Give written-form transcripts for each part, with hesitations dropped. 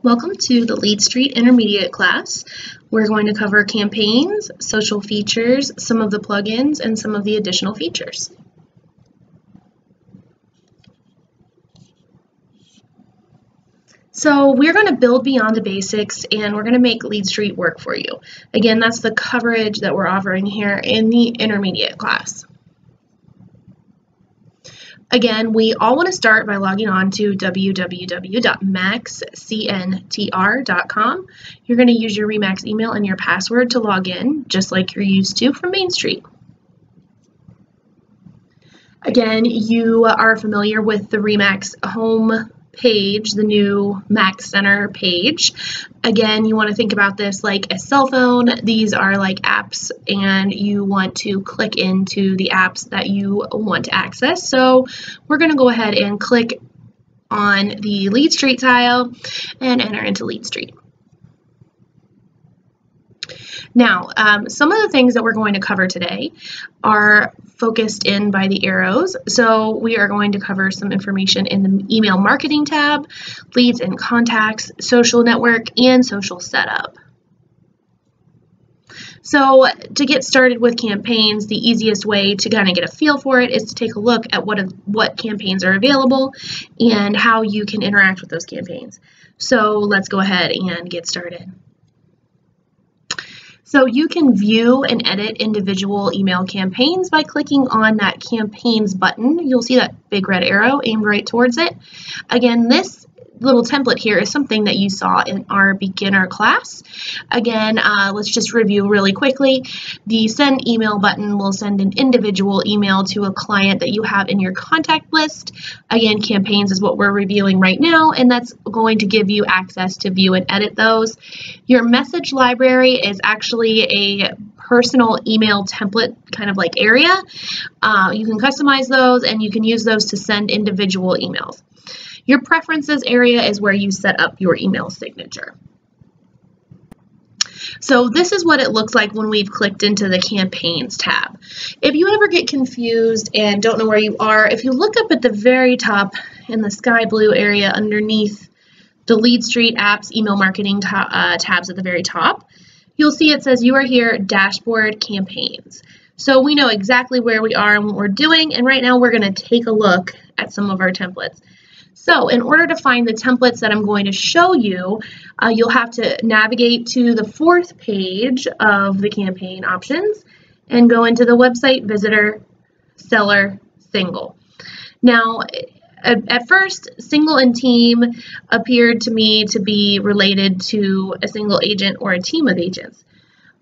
Welcome to the Leadstreet Intermediate class. We're going to cover campaigns, social features, some of the plugins, and some of the additional features. So we're going to build beyond the basics and we're going to make Leadstreet work for you. Again, that's the coverage that we're offering here in the intermediate class. Again, we all want to start by logging on to www.maxcntr.com. You're going to use your Remax email and your password to log in, just like you're used to from Main Street. Again, you are familiar with the Remax home page, the new Max Center page. Again, you want to think about this like a cell phone. These are like apps and you want to click into the apps that you want to access. So we're going to go ahead and click on the Leadstreet tile and enter into Leadstreet. Now, some of the things that we're going to cover today are focused in by the arrows. So we are going to cover some information in the email marketing tab, leads and contacts, social network, and social setup. So to get started with campaigns, the easiest way to kind of get a feel for it is to take a look at what campaigns are available and how you can interact with those campaigns. So let's go ahead and get started. So you can view and edit individual email campaigns by clicking on that campaigns button. You'll see that big red arrow aimed right towards it. Again, this little template here is something that you saw in our beginner class. Again, let's just review really quickly. The send email button will send an individual email to a client that you have in your contact list. Again, campaigns is what we're reviewing right now, and that's going to give you access to view and edit those. Your message library is actually a personal email template kind of like area. You can customize those and you can use those to send individual emails. Your preferences area is where you set up your email signature. So this is what it looks like when we've clicked into the campaigns tab. If you ever get confused and don't know where you are, if you look up at the very top in the sky blue area underneath the Leadstreet apps email marketing tabs at the very top, you'll see it says you are here dashboard campaigns. So we know exactly where we are and what we're doing, and right now we're going to take a look at some of our templates. So in order to find the templates that I'm going to show you, you'll have to navigate to the fourth page of the campaign options and go into the website visitor, seller, single. Now, at first, single and team appeared to me to be related to a single agent or a team of agents.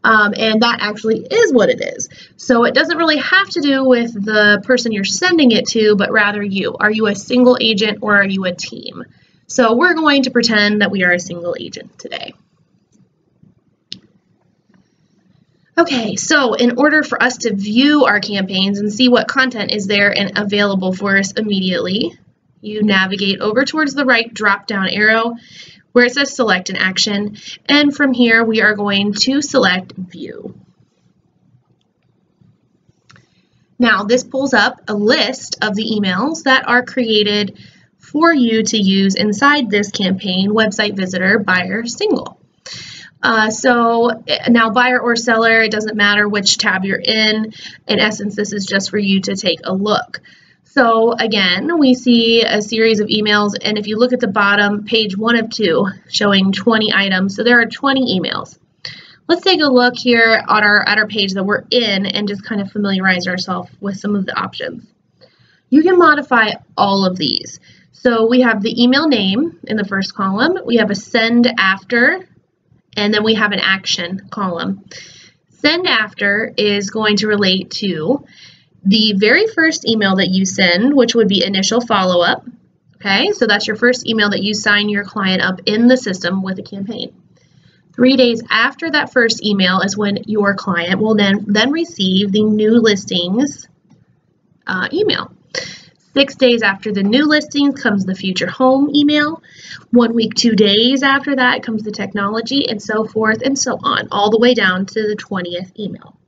And that actually is what it is. So it doesn't really have to do with the person you're sending it to, but rather you. Are you a single agent or are you a team? So we're going to pretend that we are a single agent today. Okay, so in order for us to view our campaigns and see what content is there and available for us immediately, you navigate over towards the right drop-down arrow where it says select an action, and from here we are going to select view. Now this pulls up a list of the emails that are created for you to use inside this campaign, website visitor, buyer, single. So now buyer or seller, it doesn't matter which tab you're in. In essence, this is just for you to take a look. So again, we see a series of emails, and if you look at the bottom, page 1 of 2, showing 20 items. So there are 20 emails. Let's take a look here at our page that we're in and just kind of familiarize ourselves with some of the options. You can modify all of these. So we have the email name in the first column, we have a send after, and then we have an action column. Send after is going to relate to the very first email that you send, which would be initial follow-up. Okay, so that's your first email that you sign your client up in the system with a campaign. 3 days after that first email is when your client will then receive the new listings email. 6 days after the new listings comes the future home email. 1 week, 2 days after that comes the technology, and so forth and so on, all the way down to the 20th email.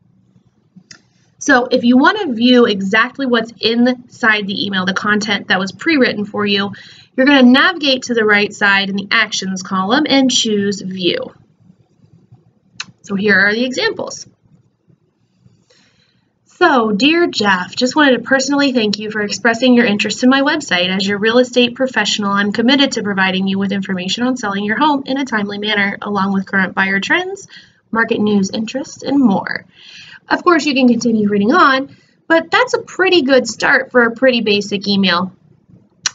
So if you want to view exactly what's inside the email, the content that was pre-written for you, You're going to navigate to the right side in the Actions column and choose View. So here are the examples. So, dear Jeff, just wanted to personally thank you for expressing your interest in my website. As your real estate professional, I'm committed to providing you with information on selling your home in a timely manner, along with current buyer trends, market news, interest, and more. Of course, you can continue reading on, but that's a pretty good start for a pretty basic email.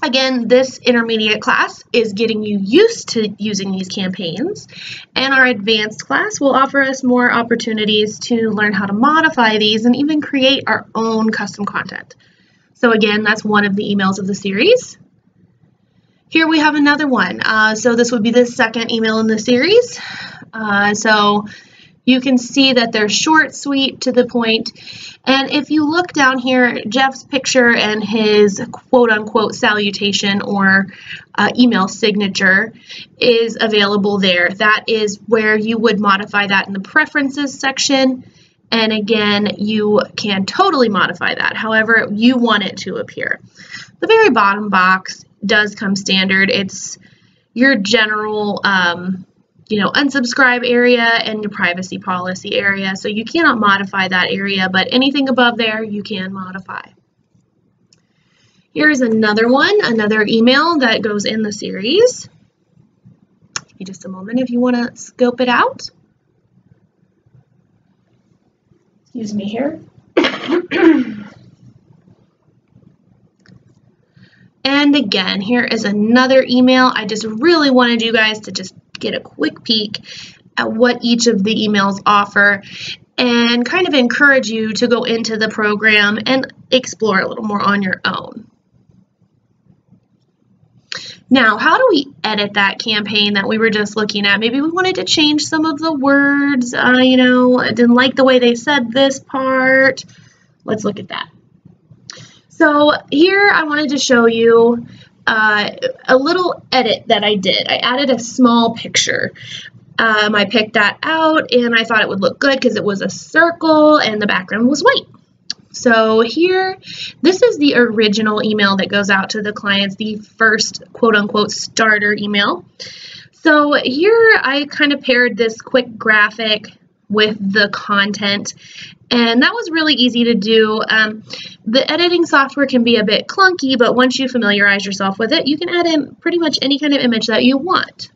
Again, this intermediate class is getting you used to using these campaigns, and our advanced class will offer us more opportunities to learn how to modify these and even create our own custom content. So again, that's one of the emails of the series. Here we have another one. So this would be the second email in the series. So you can see that they're short, sweet, to the point. And if you look down here, Jeff's picture and his quote-unquote salutation or email signature is available there. That is where you would modify that in the preferences section. And again, you can totally modify that however you want it to appear. The very bottom box does come standard. It's your general unsubscribe area and your privacy policy area. So you cannot modify that area, but anything above there you can modify. Here's another one, another email that goes in the series. Give me just a moment if you want to scope it out. Excuse me here. And again, here is another email. I just really wanted you guys to just get a quick peek at what each of the emails offer and kind of encourage you to go into the program and explore a little more on your own. Now, how do we edit that campaign that we were just looking at? Maybe we wanted to change some of the words, I didn't like the way they said this part. Let's look at that. So here I wanted to show you a little edit that I did. I added a small picture. I picked that out and I thought it would look good because it was a circle and the background was white. So here, this is the original email that goes out to the clients, the first quote-unquote starter email. So here I kind of paired this quick graphic with the content, and that was really easy to do. The editing software can be a bit clunky, but once you familiarize yourself with it, you can add in pretty much any kind of image that you want.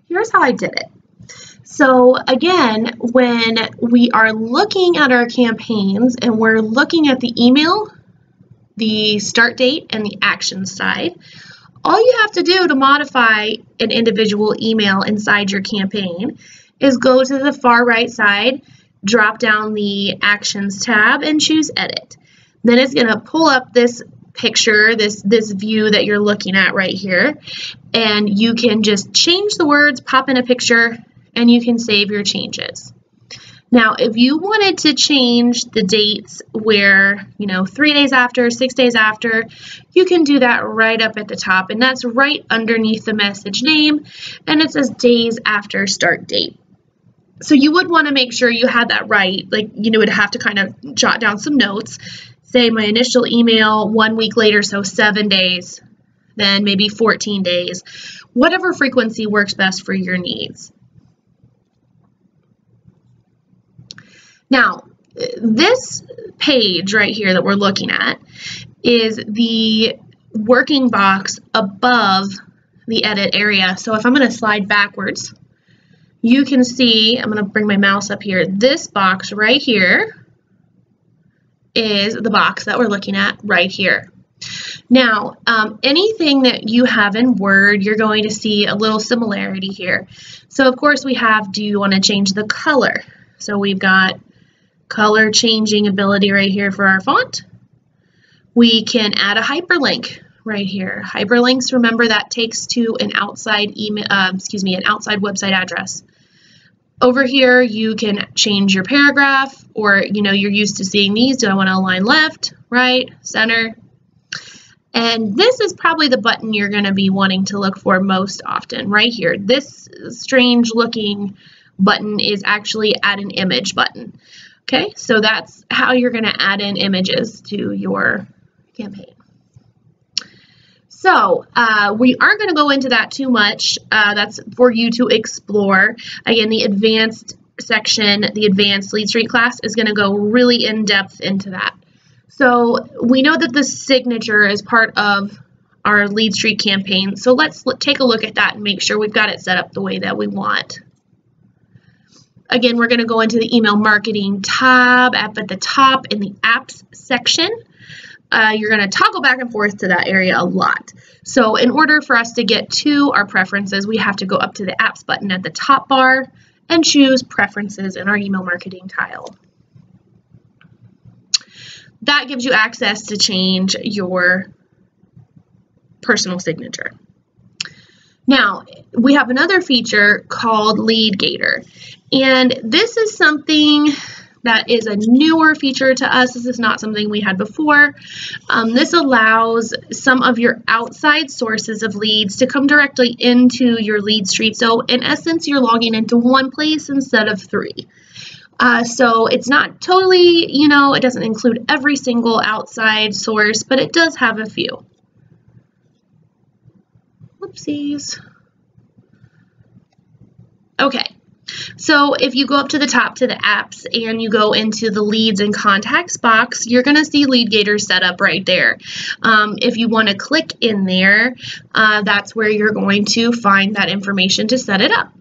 Here's how I did it. So again, when we are looking at our campaigns and we're looking at the email, the start date, and the action side, all you have to do to modify an individual email inside your campaign is go to the far right side, drop down the Actions tab, and choose Edit. Then it's going to pull up this picture, this view that you're looking at right here, and you can just change the words, pop in a picture, and you can save your changes. Now, if you wanted to change the dates where, 3 days after, 6 days after, you can do that right up at the top, and that's right underneath the message name, and it says days after start date. So you would want to make sure you had that right, would have to kind of jot down some notes. Say my initial email 1 week later, so 7 days, then maybe 14 days, whatever frequency works best for your needs. Now, this page right here that we're looking at is the working box above the edit area. So if I'm going to slide backwards, you can see, I'm going to bring my mouse up here, this box right here is the box that we're looking at right here. Now, anything that you have in Word, you're going to see a little similarity here. So of course we have, do you want to change the color? So we've got color changing ability right here for our font. We can add a hyperlink right here. Hyperlinks, remember, that takes to an outside email, an outside website address. Over here, you can change your paragraph, or you're used to seeing these. Do I want to align left, right, center? And this is probably the button you're going to be wanting to look for most often, right here. This strange looking button is actually add an image button. Okay, so that's how you're going to add in images to your campaign. So we aren't going to go into that too much. That's for you to explore. Again, the advanced section, the advanced Leadstreet class is going to go really in depth into that. So we know that the signature is part of our Leadstreet campaign. So let's take a look at that and make sure we've got it set up the way that we want. Again, we're going to go into the email marketing tab up at the top in the apps section. You're going to toggle back and forth to that area a lot. So in order for us to get to our preferences, we have to go up to the apps button at the top bar and choose preferences in our email marketing tile. That gives you access to change your personal signature. Now, we have another feature called LeadGator, and this is something that is a newer feature to us. This is not something we had before. This allows some of your outside sources of leads to come directly into your Leadstreet. So in essence, you're logging into one place instead of three. So it's not totally, it doesn't include every single outside source, but it does have a few. Whoopsies. Okay. So if you go up to the top to the apps and you go into the leads and contacts box, you're going to see LeadGator set up right there. If you want to click in there, that's where you're going to find that information to set it up.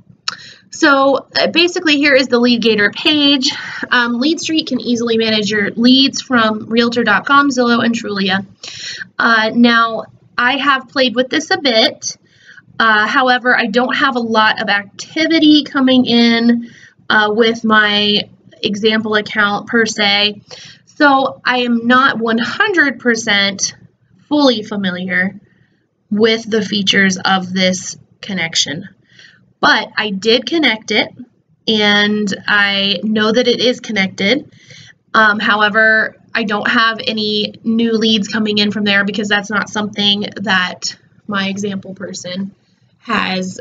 So basically here is the LeadGator page. Leadstreet can easily manage your leads from Realtor.com, Zillow, and Trulia. Now, I have played with this a bit. However, I don't have a lot of activity coming in with my example account per se. So I am not 100% fully familiar with the features of this connection. But I did connect it, and I know that it is connected. However, I don't have any new leads coming in from there because that's not something that my example person has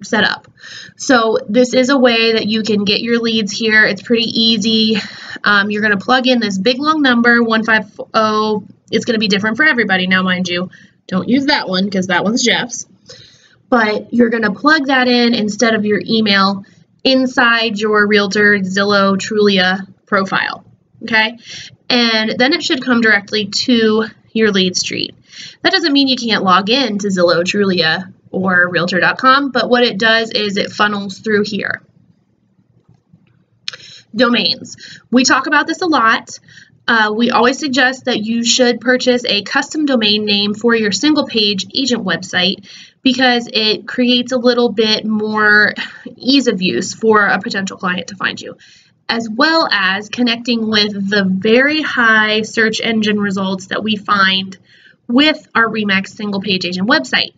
set up. So this is a way that you can get your leads here. It's pretty easy. You're going to plug in this big long number, 150. It's going to be different for everybody now, mind you. Don't use that one because that one's Jeff's. But you're going to plug that in instead of your email inside your Realtor, Zillow, Trulia profile, okay? And then it should come directly to your Leadstreet. That doesn't mean you can't log in to Zillow, Trulia, or Realtor.com, but what it does is it funnels through here. Domains. We talk about this a lot. We always suggest that you should purchase a custom domain name for your single page agent website because it creates a little bit more ease of use for a potential client to find you, as well as connecting with the very high search engine results that we find with our RE/MAX single page agent website.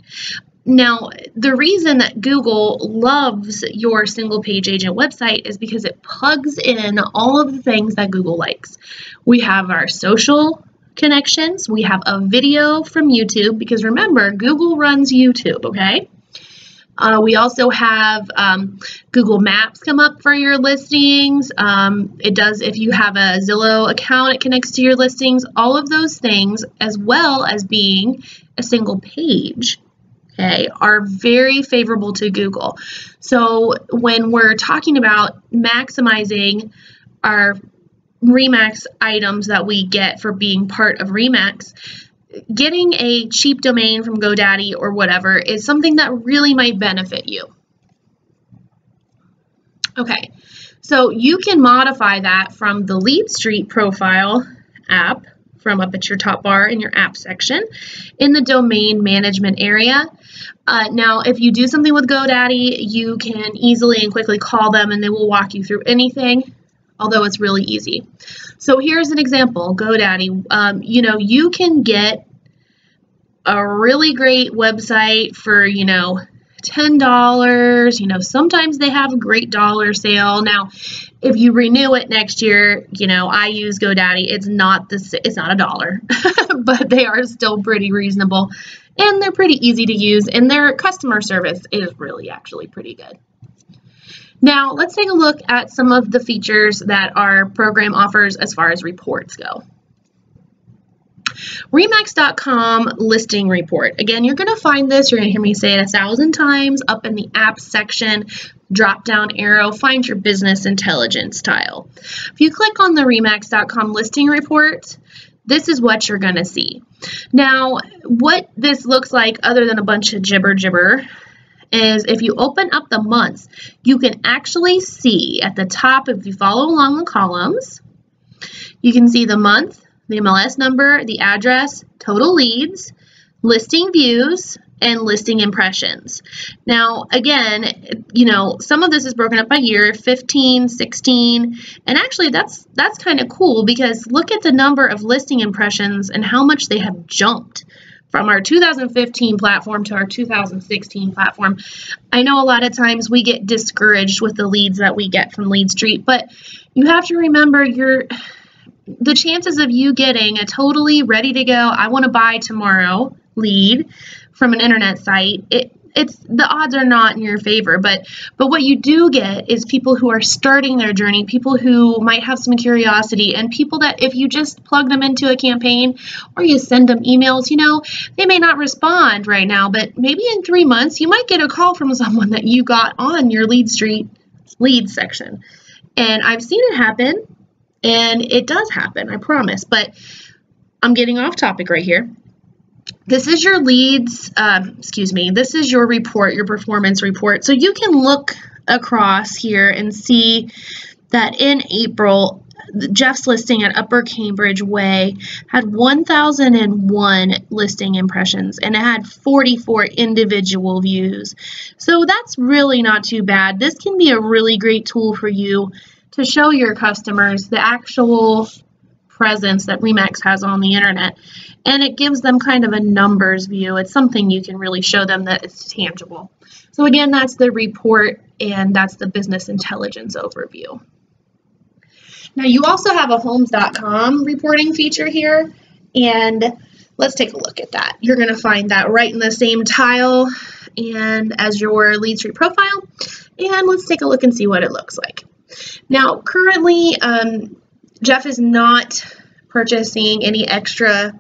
Now, the reason that Google loves your single page agent website is because it plugs in all of the things that Google likes. We have our social connections. We have a video from YouTube because remember, Google runs YouTube, okay? We also have Google Maps come up for your listings. It does if you have a Zillow account, it connects to your listings. All of those things, as well as being a single page, okay, are very favorable to Google. So when we're talking about maximizing our RE/MAX items that we get for being part of RE/MAX, getting a cheap domain from GoDaddy or whatever is something that really might benefit you. Okay, so you can modify that from the Leadstreet profile app from up at your top bar in your app section in the domain management area. Now, if you do something with GoDaddy, you can easily and quickly call them and they will walk you through anything, although it's really easy. So here's an example, GoDaddy. You can get a really great website for, $10. Sometimes they have a great dollar sale. Now, if you renew it next year, I use GoDaddy. It's not $1, but they are still pretty reasonable and they're pretty easy to use and their customer service is really actually pretty good. Now, let's take a look at some of the features that our program offers as far as reports go. Remax.com listing report. Again, you're going to find this, you're going to hear me say it 1,000 times, up in the apps section, drop down arrow, find your business intelligence tile. If you click on the Remax.com listing report, this is what you're going to see. Now, what this looks like, other than a bunch of jibber, is if you open up the months, you can actually see at the top, if you follow along the columns, you can see the month, the MLS number, the address, total leads, listing views, and listing impressions. Now, again, you know, some of this is broken up by year, 15, 16, and actually that's kind of cool because look at the number of listing impressions and how much they have jumped from our 2015 platform to our 2016 platform. I know a lot of times we get discouraged with the leads that we get from Leadstreet, but you have to remember the chances of you getting a totally ready to go, I want to buy tomorrow lead from an internet site, the odds are not in your favor, but what you do get is people who are starting their journey, people who might have some curiosity, and people that if you just plug them into a campaign or you send them emails, you know, they may not respond right now, but maybe in 3 months you might get a call from someone that you got on your Leadstreet lead section. And I've seen it happen, and it does happen, I promise, but I'm getting off topic right here. This is your leads, this is your report, your performance report. So you can look across here and see that in April, Jeff's listing at Upper Cambridge Way had 1,001 listing impressions, and it had 44 individual views. So that's really not too bad. This can be a really great tool for you to show your customers the actual presence that Remax has on the internet, and it gives them kind of a numbers view. It's something you can really show them that it's tangible. So again, that's the report, and that's the business intelligence overview. Now you also have a homes.com reporting feature here, and let's take a look at that. You're going to find that right in the same tile and as your Leadstreet profile, and let's take a look and see what it looks like. Now currently Jeff is not purchasing any extra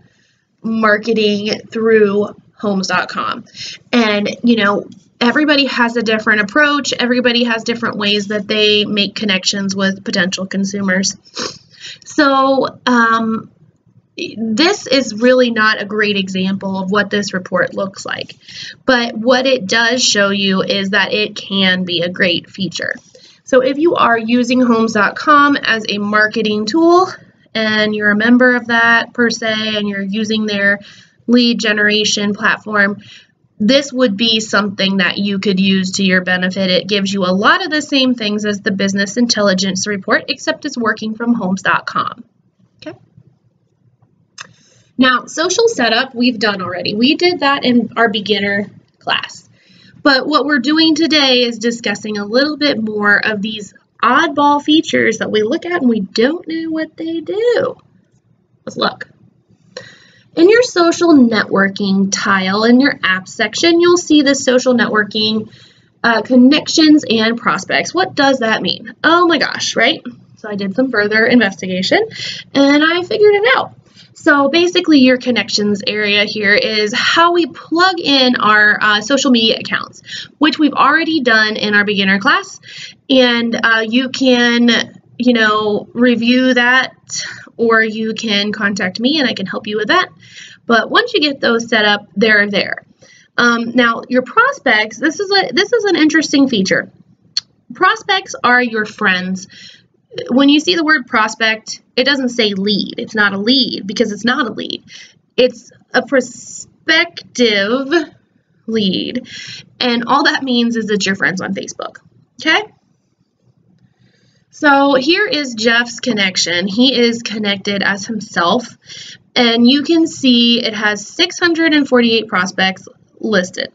marketing through homes.com. And, you know, everybody has a different approach. Everybody has different ways that they make connections with potential consumers. So this is really not a great example of what this report looks like. But what it does show you is that it can be a great feature. So if you are using homes.com as a marketing tool and you're a member of that per se and you're using their lead generation platform, this would be something that you could use to your benefit. It gives you a lot of the same things as the business intelligence report, except it's working from homes.com. Okay. Now, social setup we've done already. We did that in our beginner class. But what we're doing today is discussing a little bit more of these oddball features that we look at and we don't know what they do. Let's look. In your social networking tile in your app section, you'll see the social networking connections and prospects. What does that mean? Oh my gosh, right? So I did some further investigation and I figured it out. So basically your connections area here is how we plug in our social media accounts, which we've already done in our beginner class. And you can, you know, review that, or you can contact me and I can help you with that. But once you get those set up, they're there. Now your prospects, this is an interesting feature. Prospects are your friends. When you see the word prospect, it doesn't say lead. It's not a lead because it's not a lead. It's a prospective lead. And all that means is it's your friends on Facebook. Okay? So here is Jeff's connection. He is connected as himself. And you can see it has 648 prospects listed.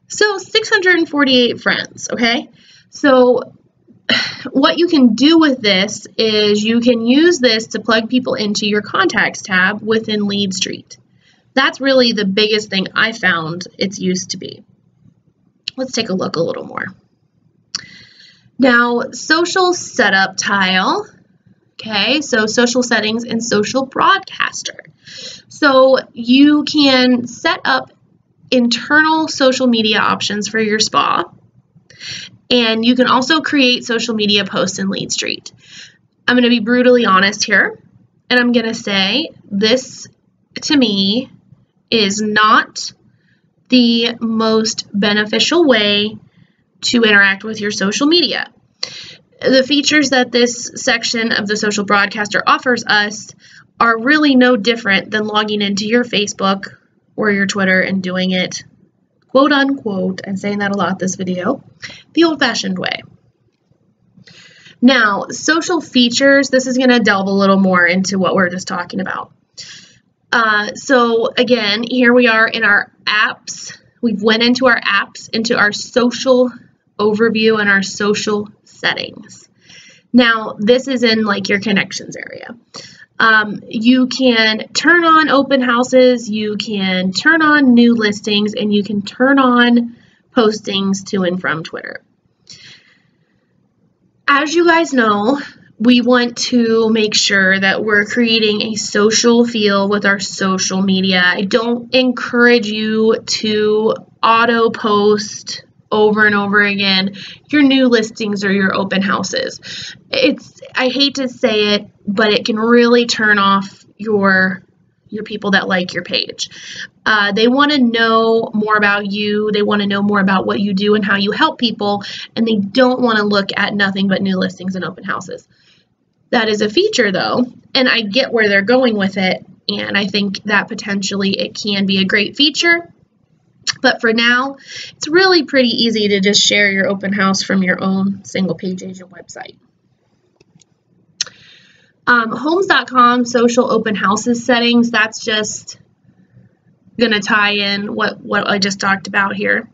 So 648 friends, okay? So what you can do with this is you can use this to plug people into your contacts tab within Leadstreet. That's really the biggest thing I found its use to be. Let's take a look a little more. Now, social setup tile. Okay, so social settings and social broadcaster. So you can set up internal social media options for your spa, and you can also create social media posts in Leadstreet. I'm going to be brutally honest here, and I'm going to say this, to me, is not the most beneficial way to interact with your social media. The features that this section of the social broadcaster offers us are really no different than logging into your Facebook or your Twitter and doing it, quote unquote, I'm saying that a lot this video, the old-fashioned way. Now, social features, this is going to delve a little more into what we're just talking about. So again, here we are in our apps. We've went into our apps, into our social overview and our social settings. Now, this is in like your connections area. You can turn on open houses, you can turn on new listings, and you can turn on postings to and from Twitter. As you guys know, we want to make sure that we're creating a social feel with our social media. I don't encourage you to auto post over and over again your new listings or your open houses. I hate to say it, but it can really turn off your people that like your page. They want to know more about you. They want to know more about what you do and how you help people, and they don't want to look at nothing but new listings and open houses. That is a feature though, and I get where they're going with it, and I think that potentially it can be a great feature. But for now, it's really pretty easy to just share your open house from your own single page agent website. Homes.com social open houses settings, that's just going to tie in what I just talked about here.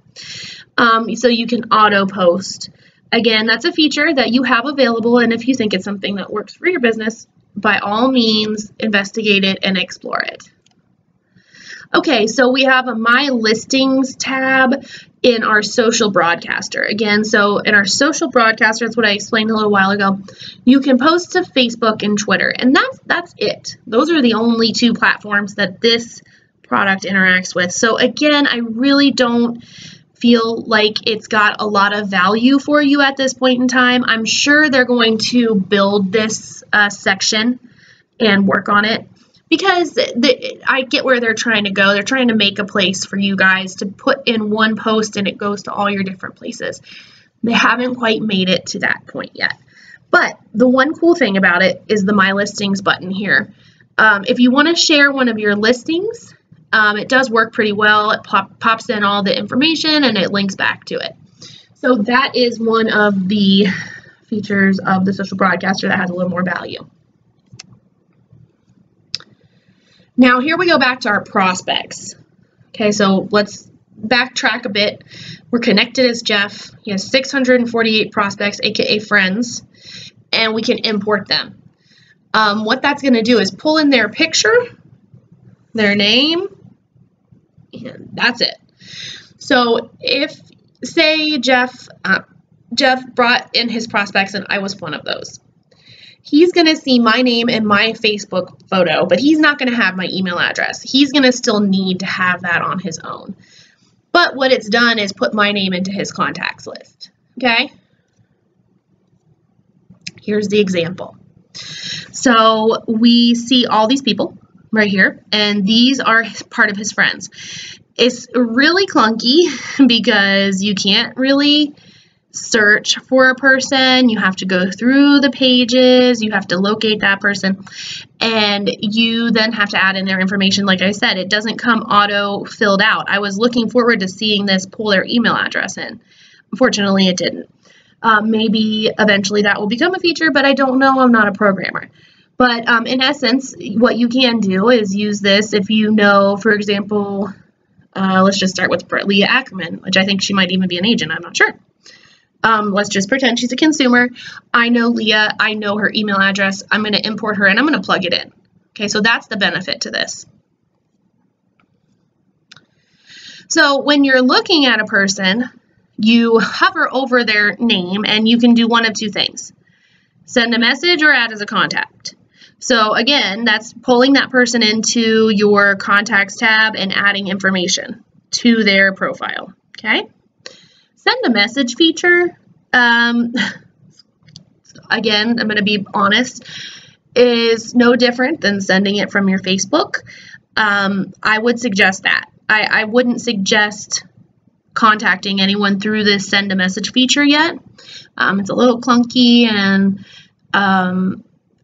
So you can auto post. Again, that's a feature that you have available, and if you think it's something that works for your business, by all means, investigate it and explore it. Okay, so we have a My Listings tab in our social broadcaster. Again, so in our social broadcaster, that's what I explained a little while ago, you can post to Facebook and Twitter, and that's it. Those are the only two platforms that this product interacts with. So again, I really don't feel like it's got a lot of value for you at this point in time. I'm sure they're going to build this section and work on it, because I get where they're trying to go. They're trying to make a place for you guys to put in one post and it goes to all your different places. They haven't quite made it to that point yet. But the one cool thing about it is the My Listings button here. If you want to share one of your listings, it does work pretty well. It pops in all the information and it links back to it. So that is one of the features of the social broadcaster that has a little more value. Now here we go back to our prospects. Okay, so let's backtrack a bit. We're connected as Jeff. He has 648 prospects, aka friends, and we can import them. What that's going to do is pull in their picture, their name, and that's it. So if, say, Jeff brought in his prospects and I was one of those, he's going to see my name and my Facebook photo, but he's not going to have my email address. He's going to still need to have that on his own. But what it's done is put my name into his contacts list. Okay? Here's the example. So we see all these people right here, and these are part of his friends. It's really clunky because you can't really search for a person. You have to go through the pages, you have to locate that person, and you then have to add in their information. Like I said, it doesn't come auto filled out. I was looking forward to seeing this pull their email address in. Unfortunately, it didn't. Maybe eventually that will become a feature, but I don't know. I'm not a programmer. But in essence, what you can do is use this if you know, for example, let's just start with Leah Ackerman, which I think she might even be an agent. I'm not sure. Let's just pretend she's a consumer. I know Leah. I know her email address. I'm going to import her and I'm going to plug it in. Okay, so that's the benefit to this. So when you're looking at a person, you hover over their name and you can do one of two things. Send a message or add as a contact. So again, that's pulling that person into your contacts tab and adding information to their profile, okay? Send a message feature, again, I'm going to be honest, is no different than sending it from your Facebook. I would suggest that. I wouldn't suggest contacting anyone through this send a message feature yet. It's a little clunky, and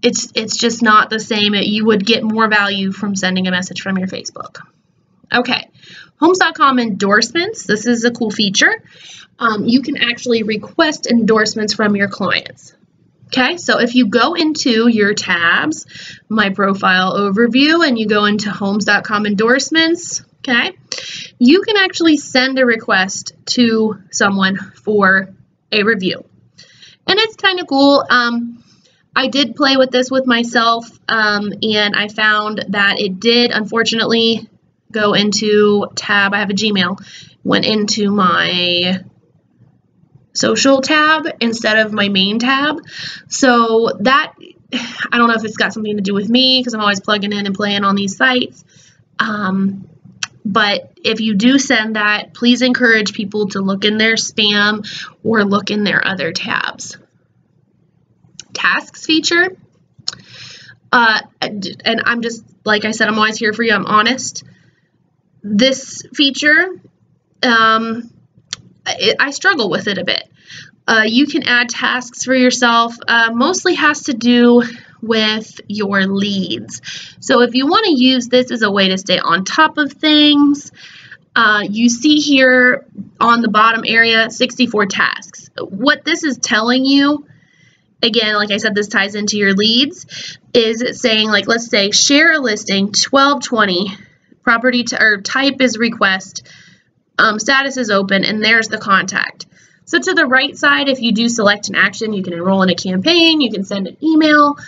it's just not the same. You would get more value from sending a message from your Facebook. Okay, Homes.com endorsements. This is a cool feature. You can actually request endorsements from your clients. Okay, so if you go into your tabs, My Profile Overview, and you go into Homes.com endorsements, okay, you can actually send a request to someone for a review. And it's kind of cool. I did play with this with myself, and I found that it did, unfortunately, go into tab. I have a Gmail, went into my social tab instead of my main tab. So that, I don't know if it's got something to do with me because I'm always plugging in and playing on these sites. But if you do send that, please encourage people to look in their spam or look in their other tabs. Tasks feature. And I'm just, like I said, I'm always here for you. I'm honest. This feature, I struggle with it a bit. You can add tasks for yourself, mostly has to do with your leads. So if you want to use this as a way to stay on top of things, you see here on the bottom area, 64 tasks. What this is telling you, again, like I said, this ties into your leads, is it's saying, like, let's say, share a listing, 1220, property or type is request, status is open, and there's the contact. So to the right side, if you do select an action, you can enroll in a campaign, you can send an email.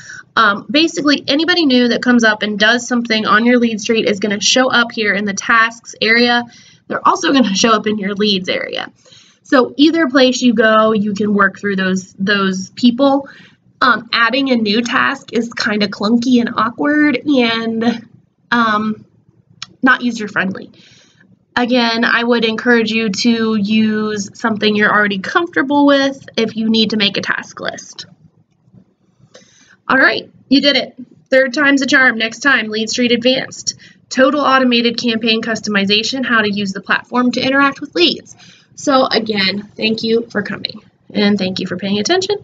Basically, anybody new that comes up and does something on your Leadstreet is going to show up here in the tasks area. They're also going to show up in your leads area. So either place you go, you can work through those people. Adding a new task is kind of clunky and awkward and not user-friendly. Again, I would encourage you to use something you're already comfortable with if you need to make a task list. All right, you did it. Third time's a charm. Next time, Leadstreet Advanced. Total automated campaign customization, how to use the platform to interact with leads. So again, thank you for coming and thank you for paying attention.